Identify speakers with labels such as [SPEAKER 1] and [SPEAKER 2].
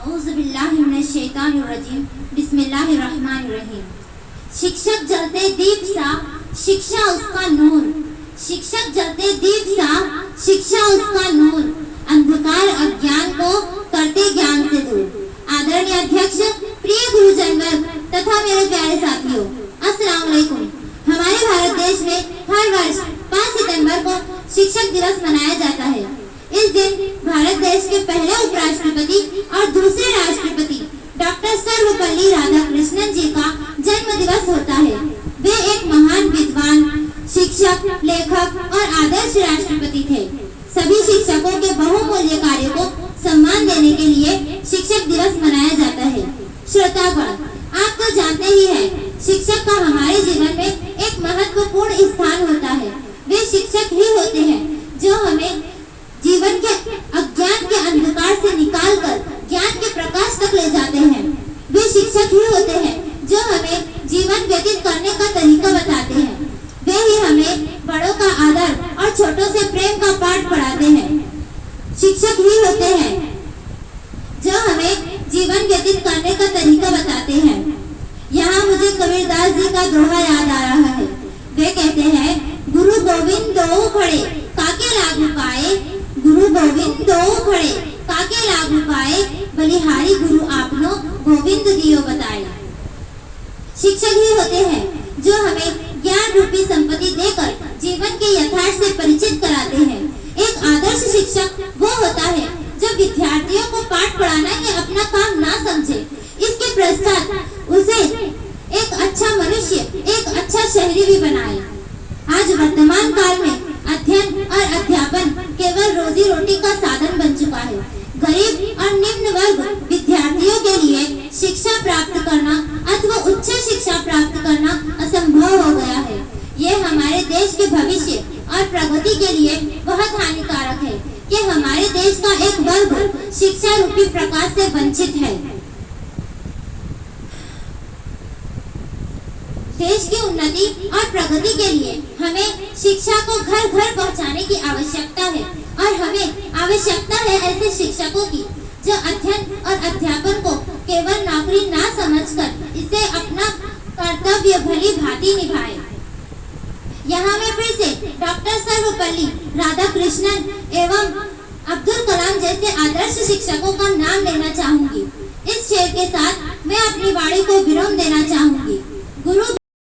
[SPEAKER 1] औज़ुबिल्लाहिमिनश्शैतानिर्रजीम बिस्मिल्लाहिर्रहमानिर्रहीम। शिक्षक जलते दीप सा, शिक्षा उसका नूर। शिक्षक जलते दीप सा, शिक्षा उसका नूर। अंधकार अज्ञान को करते ज्ञान से दूर। आदरणीय अध्यक्ष, प्रिय गुरुजन वर्ग तथा मेरे प्यारे साथियों, अस्सलाम वालेकुम। हमारे भारत देश में हर वर्ष 5 सितंबर को शिक्षक दिवस मनाया जाता है। इस दिन भारत देश के पहले उपराष्ट्रपति और दूसरे राष्ट्रपति डॉक्टर सर्वपल्ली राधाकृष्णन जी का जन्म दिवस होता है। वे एक महान विद्वान, शिक्षक, लेखक और आदर्श राष्ट्रपति थे। सभी शिक्षकों के बहुमूल्य कार्य को सम्मान देने के लिए शिक्षक दिवस मनाया जाता है। श्रोतागण, आप तो जानते ही हैं, शिक्षक का हमारे जीवन में एक महत्वपूर्ण स्थान होता है। वे शिक्षक ही होते हैं जो हमें जीवन के अज्ञान के अंधकार से निकालकर ज्ञान के प्रकाश तक ले जाते हैं। वे शिक्षक ही होते हैं जो हमें जीवन व्यतीत करने का तरीका बताते हैं। वे ही हमें बड़ों का आदर और छोटों से प्रेम का पाठ पढ़ाते हैं। शिक्षक ही होते हैं जो हमें जीवन व्यतीत करने का तरीका बताते हैं। यहाँ मुझे कबीरदास जी का दोहा याद आ रहा है। वे कहते हैं, गुरु गोविंद दो खड़े काके लागू पाए, गुरु गोविंद दो खड़े काके लागू पाए, बलिहारी गुरु आपनो गोविंद दियो बताए। शिक्षक ही होते हैं जो हमें ज्ञान रूपी संपत्ति देकर जीवन के यथार्थ से परिचित कराते हैं। एक आदर्श शिक्षक वो होता है जो विद्यार्थियों को पाठ पढ़ाना ही अपना काम ना समझे, इसके पश्चात उसे एक अच्छा मनुष्य, एक अच्छा शहरी भी बनाए। आज वर्तमान काल में अध्ययन और अध्यापन केवल रोजी रोटी का साधन बन चुका है। गरीब और निम्न वर्ग विद्यार्थियों के लिए शिक्षा प्राप्त करना अथवा उच्च शिक्षा प्राप्त करना असंभव हो गया है। ये हमारे देश के भविष्य और प्रगति के लिए बहुत हानिकारक है कि हमारे देश का एक वर्ग शिक्षा रूपी प्रकाश से वंचित है। देश की उन्नति और प्रगति के लिए हमें शिक्षा को घर घर पहुंचाने की आवश्यकता है और हमें आवश्यकता है ऐसे शिक्षकों की जो अध्ययन और अध्यापन को केवल नौकरी ना समझकर इसे अपना कर्तव्य भली भांति निभाए। यहाँ मैं फिर से डॉक्टर सर्वपल्ली राधाकृष्णन एवं अब्दुल कलाम जैसे आदर्श शिक्षकों का नाम लेना चाहूंगी। इस शेर के साथ मैं अपनी वाणी को विराम देना चाहूंगी। गुरु